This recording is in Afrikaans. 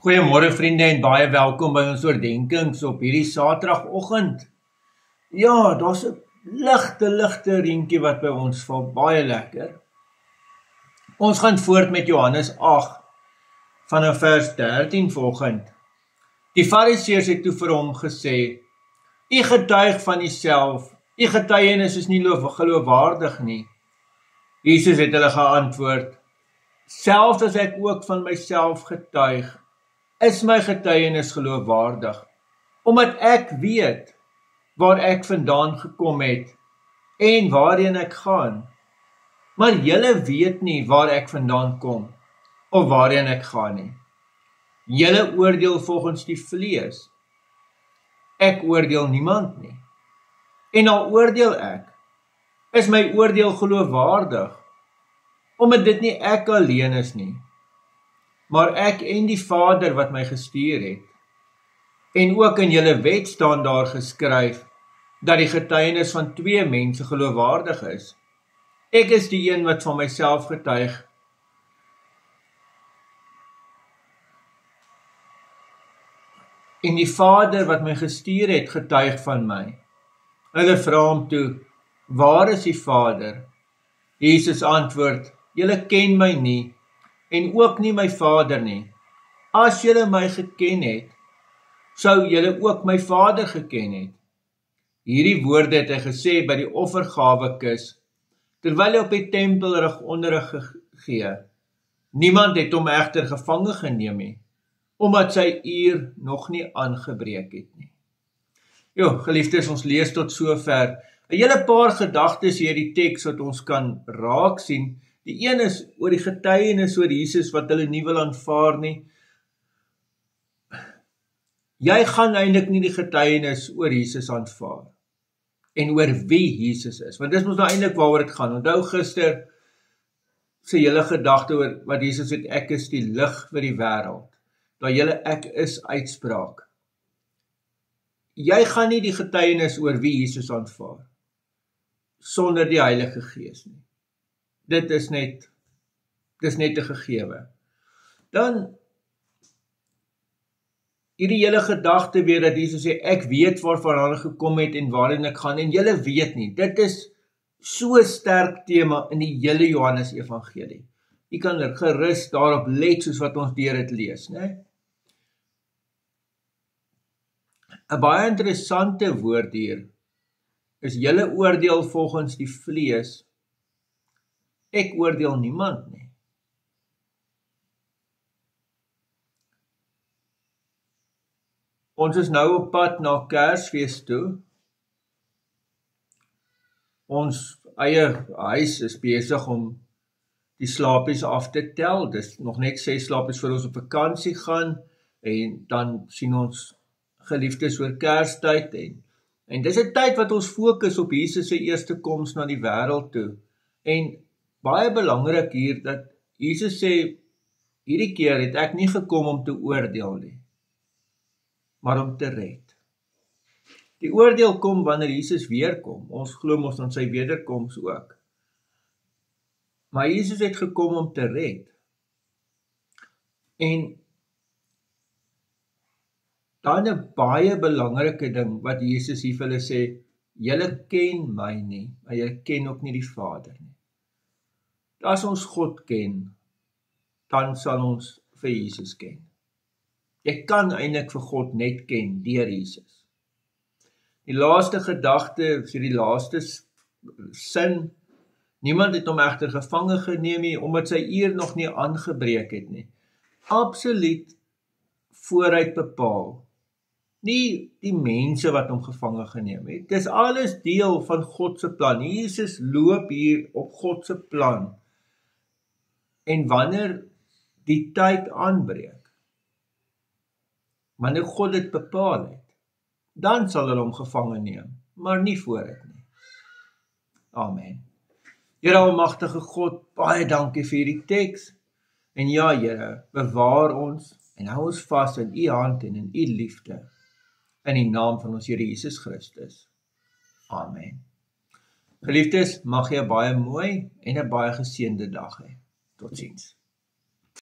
Goeiemôre vriende en baie welkom by ons oordenkings op hierdie Saterdagoggend. Ja, daar's 'n ligte reentjie wat by ons val, baie lekker. Ons gaan voort met Johannes 8 vanaf vers 13 volgend. Die Fariseërs het toe vir hom gesê: "U getuig van uself, u getuienis is nie geloofwaardig nie." Jesus het hulle geantwoord: "Selfs as ek ook van myself getuig, is my getuienis geloofwaardig, omdat ek weet waar ek vandaan gekom het en waarheen ek gaan. Maar julle weet nie waar ek vandaan kom of waarheen ek gaan nie. Julle oordeel volgens die vlees. Ek oordeel niemand nie. En al oordeel ek, is my oordeel geloofwaardig, omdat dit nie ek alleen is nie, maar ek en die Vader wat my gestuur het. En ook in julle wet staan daar geskryf, dat die getuienis van 2 mense geloofwaardig is. Ek is die een wat van myself getuig, en die Vader wat my gestuur het, getuig van my." Hulle vra hom toe: "Waar is die Vader?" Jesus antwoord: "Julle ken my nie, en ook nie my Vader nie. As julle my geken het, sou julle ook my Vader geken het." Hierdie woorde het hy gesê by die offergawekus, terwyl hy op die tempel onderrig gegee. Niemand het hom egter gevange geneem nie, omdat sy uur nog nie aangebreek het nie. Geliefdes, ons lees tot sover. 'n hele paar gedagtes hier die teks wat ons kan raak sien. Die een is oor die getuienis oor Jesus wat hulle nie wil aanvaar nie. Jy gaan eintlik nie die getuienis oor Jesus aanvaar en oor wie Jesus is, want dis mos nou eintlik waaroor dit gaan. Onthou gister se hele gedagte oor wat Jesus het: "Ek is die lig vir die wêreld." Daai hele ek is uitspraak. Jy gaan nie die getuienis oor wie Jesus aanvaar sonder die Heilige Gees nie. Dit is net 'n gegewe. Dan hierdie hele gedagte weer dat Jesus sê: "Ek weet waarvan hulle gekom het en waarheen ek gaan, en julle weet nie." Dit is so 'n sterk tema in die hele Johannes Evangelie. Jy kan gerus daarop let soos wat ons deur dit lees, né? 'n baie interessante woord hier is: julle oordeel volgens die vlees. Ek oordeel niemand nie. Ons is nou op pad na Kersfees toe. Ons eie huis is besig om die slapies af te tel. Dis nog net 6 slapies voor ons op vakansie gaan, en dan sien ons geliefdes oor Kerstyd, en dis 'n tyd wat ons fokus op Jesus se eerste koms na die wêreld toe. En baie belangrik hier dat Jesus sê, hierdie keer het ek nie gekom om te oordeel nie, maar om te red. Die oordeel kom wanneer Jesus weerkom. Ons glo mos aan sy wederkoms ook. Maar Jesus het gekom om te red. En dan 'n baie belangrike ding wat Jesus hier vir hulle sê: julle ken my nie, maar julle ken ook nie die Vader nie. As ons God ken, dan sal ons vir Jesus ken. Jy kan eintlik vir God net ken deur Jesus. Die laaste gedagte, die laaste sin: niemand het hom egter gevange geneem nie, omdat sy uur nog nie aangebreek het nie. Absoluut vooruit bepaal. Nie die mense wat hom gevange geneem het. Dis alles deel van God se plan. Jesus loop hier op God se plan. En wanneer die tyd aanbreek, wanneer God dit bepaal het, dan sal hulle hom gevange neem, maar nie vooruit nie. Amen. Here almagtige God, baie dankie vir hierdie teks. En ja, Here, bewaar ons en hou ons vas in u hand en in u liefde. In die naam van ons Here Jesus Christus. Amen. Geliefdes, mag jy 'n baie mooi en 'n baie geseënde dag hê. Totsiens.